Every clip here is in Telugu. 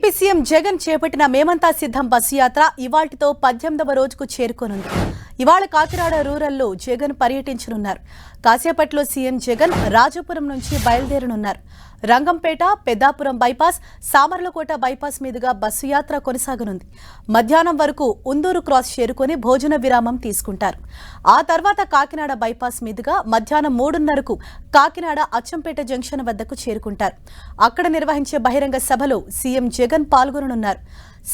ఏపీ సీఎం జగన్ చేపట్టిన మేమంతా సిద్ధం బస్సు యాత్ర ఇవాల్టితో 18వ రోజుకు చేరుకోనుంది. ఇవాళ కాకినాడ రూరల్లో జగన్ పర్యటించనున్నారు. కాసేపట్లో సీఎం జగన్ రాజపురం నుంచి బయలుదేరనున్నారు. రంగంపేట, పెద్దాపురం బైపాస్, సామర్లకోట బైపాస్ మీదుగా బస్సు యాత్ర కొనసాగనుంది. మధ్యాహ్నం వరకు ఉందూరు క్రాస్ చేరుకుని భోజన విరామం తీసుకుంటారు. ఆ తర్వాత కాకినాడ బైపాస్ మీదుగా మధ్యాహ్నం 3:30కు కాకినాడ అచ్చంపేట జంక్షన్ వద్దకు చేరుకుంటారు. అక్కడ నిర్వహించే బహిరంగ సభలో సీఎం జగన్ పాల్గొననున్నారు.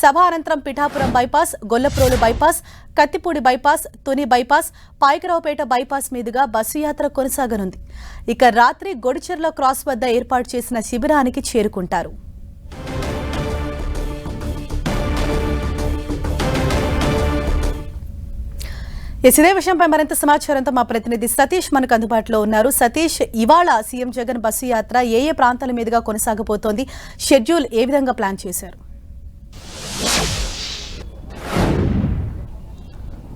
సభ అనంతరం Pithapuram bypass, Gollaprolu bypass, Kathipudi bypass, Tuni bypass, Payakaraopeta bypass మీదుగా బస్సు యాత్ర కొనసాగనుంది. ఇక రాత్రి గొడిచెర్ల క్రాస్ వద్ద ఏర్పాటు చేసిన శిబిరానికి చేరుకుంటారు. ఇదే విషయంపై మరింత సమాచారంతో మా ప్రతినిధి సతీష్ మనకు అందుబాటులో ఉన్నారు. సతీష్, ఇవాళ సీఎం జగన్ బస్సు యాత్ర ఏ ప్రాంతాల మీదుగా కొనసాగబోతోంది? షెడ్యూల్ ఏ విధంగా ప్లాన్ చేశారు?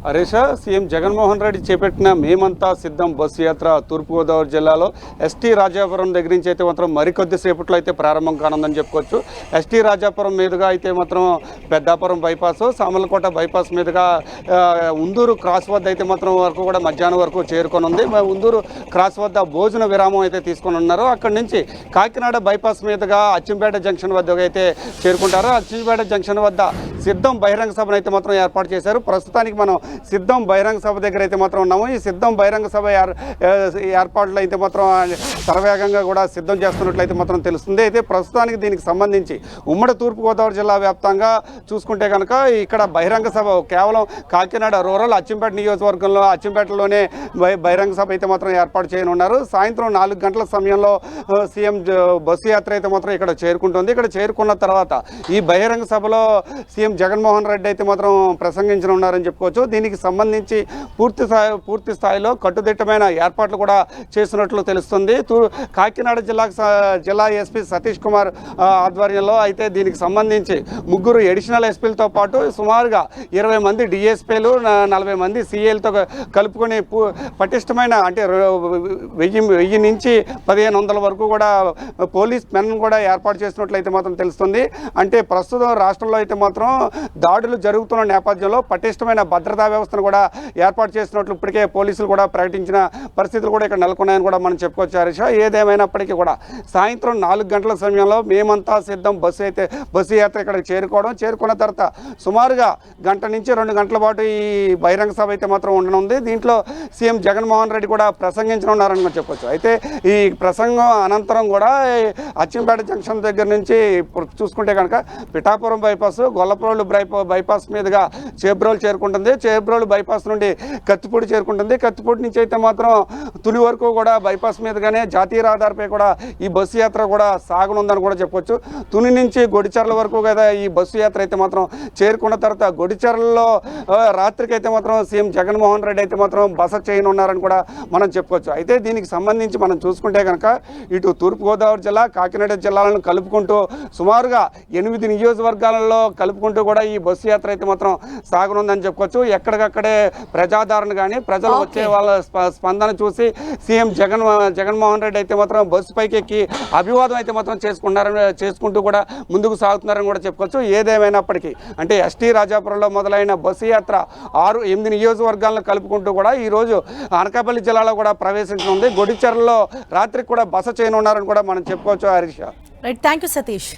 హరీష, సీఎం జగన్మోహన్ రెడ్డి చేపట్టిన మేమంతా సిద్ధం బస్సు యాత్ర తూర్పుగోదావరి జిల్లాలో ఎస్టీ రాజాపురం దగ్గర నుంచి అయితే మాత్రం మరికొద్ది సేపట్లో అయితే ప్రారంభం కానుందని చెప్పుకోవచ్చు. ఎస్టీ రాజాపురం మీదుగా అయితే మాత్రం పెద్దాపురం బైపాస్, సామర్లకోట బైపాస్ మీదుగా ఉందూరు క్రాస్ వద్ద అయితే మాత్రం వరకు కూడా మధ్యాహ్నం వరకు చేరుకొనుంది. ఉందూరు క్రాస్ వద్ద భోజన విరామం అయితే తీసుకొని ఉన్నారు. అక్కడి నుంచి కాకినాడ బైపాస్ మీదుగా అచ్చంపేట జంక్షన్ వద్దకు అయితే చేరుకుంటారు. అచ్చంపేట జంక్షన్ వద్ద సిద్ధం బహిరంగ సభను అయితే మాత్రం ఏర్పాటు చేశారు. ప్రస్తుతానికి మనం సిద్ధం బహిరంగ సభ దగ్గర అయితే మాత్రం ఉన్నాము. ఈ సిద్ధం బహిరంగ సభ ఏర్పాట్లు అయితే మాత్రం శరవేగంగా కూడా సిద్ధం చేస్తున్నట్లయితే మాత్రం తెలుస్తుంది. అయితే ప్రస్తుతానికి దీనికి సంబంధించి ఉమ్మడి తూర్పుగోదావరి జిల్లా వ్యాప్తంగా చూసుకుంటే కనుక ఇక్కడ బహిరంగ సభ కేవలం కాకినాడ రూరల్ అచ్చంపేట నియోజకవర్గంలో అచ్చంపేటలోనే బహిరంగ సభ అయితే మాత్రం ఏర్పాటు చేయనున్నారు. సాయంత్రం 4 గంటల సమయంలో సీఎం బస్సు యాత్ర అయితే మాత్రం ఇక్కడ చేరుకుంటుంది. ఇక్కడ చేరుకున్న తర్వాత ఈ బహిరంగ సభలో సీఎం జగన్మోహన్ రెడ్డి అయితే మాత్రం ప్రసంగించనున్నారని చెప్పుకోవచ్చు. దీనికి సంబంధించి పూర్తి స్థాయిలో కట్టుదిట్టమైన ఏర్పాట్లు కూడా చేసినట్లు తెలుస్తుంది. కాకినాడ జిల్లా ఎస్పీ సతీష్ కుమార్ ఆధ్వర్యంలో అయితే దీనికి సంబంధించి 3 అడిషనల్ ఎస్పీలతో పాటు సుమారుగా 20 మంది డిఎస్పీలు, 40 మంది సిఏలతో కలుపుకొని పటిష్టమైన అంటే 1000 నుంచి 1500 వరకు కూడా పోలీస్ మెన్ కూడా ఏర్పాటు చేసినట్లయితే మాత్రం తెలుస్తుంది. అంటే ప్రస్తుతం రాష్ట్రంలో అయితే మాత్రం దాడులు జరుగుతున్న నేపథ్యంలో పటిష్టమైన భద్రతా వ్యవస్థను కూడా ఏర్పాటు చేసినట్లు ఇప్పటికే పోలీసులు కూడా ప్రకటించిన పరిస్థితులు కూడా ఇక్కడ నెలకొన్నాయని కూడా మనం చెప్పుకోవచ్చు. హరీష్, ఏదేమైనప్పటికీ కూడా సాయంత్రం 4 గంటల సమయంలో మేమంతా సిద్ధం బస్సు యాత్ర ఇక్కడ చేరుకున్న తర్వాత సుమారుగా 1 నుంచి 2 గంటల పాటు ఈ బహిరంగ సభ అయితే మాత్రం ఉండనుంది. దీంట్లో సీఎం జగన్మోహన్ రెడ్డి కూడా ప్రసంగించనున్నారని కూడా చెప్పొచ్చు. అయితే ఈ ప్రసంగం అనంతరం కూడా అచ్చంపేట జంక్షన్ దగ్గర నుంచి చూసుకుంటే కనుక పిఠాపురం బైపాస్, గొల్లప్రోలు బైపాస్ మీదుగా చేబ్రోలు చేరుకుంటుంది. చేబ్రోలు బైపాస్ నుండి కత్తిపూడి చేరుకుంటుంది. కత్తిపూడి నుంచి అయితే మాత్రం తుని వరకు కూడా బైపాస్ మీదుగానే జాతీయ రహదారిపై కూడా ఈ బస్సు యాత్ర కూడా సాగనుందని కూడా చెప్పొచ్చు. తుని నుంచి గొడిచెర్ల వరకు కదా ఈ బస్సు యాత్ర అయితే మాత్రం చేరుకున్న తర్వాత గొడిచెర్లలో రాత్రికి అయితే మాత్రం సీఎం జగన్మోహన్ రెడ్డి అయితే మాత్రం బస చేయనున్నారని కూడా మనం చెప్పుకోవచ్చు. అయితే దీనికి సంబంధించి మనం చూసుకుంటే కనుక ఇటు తూర్పుగోదావరి జిల్లా, కాకినాడ జిల్లాలను కలుపుకుంటూ సుమారుగా 8 నియోజకవర్గాలలో కలుపుకుంటూ కూడా ఈ బస్సు యాత్ర అయితే మాత్రం సాగనుందని చెప్పుకోవచ్చు. ఎక్కడికక్కడే ప్రజాదరణ కానీ ప్రజలు వచ్చే వాళ్ళ స్పందన చూసి సీఎం జగన్మోహన్ రెడ్డి అయితే మాత్రం బస్సు పైకి ఎక్కి అభివాదం అయితే మాత్రం చేసుకుంటూ కూడా ముందుకు సాగుతున్నారని కూడా చెప్పుకోవచ్చు. ఏదేమైనప్పటికీ అంటే ఎస్టీ రాజాపురంలో మొదలైన బస్సు యాత్ర 6-8 నియోజకవర్గాలను కలుపుకుంటూ కూడా ఈరోజు అనకాపల్లి జిల్లాలో కూడా ప్రవేశించనుంది. గొడిచెర్లలో రాత్రికి కూడా బస చేయనున్నారని కూడా మనం చెప్పుకోవచ్చు. Harish, right, thank you Satish.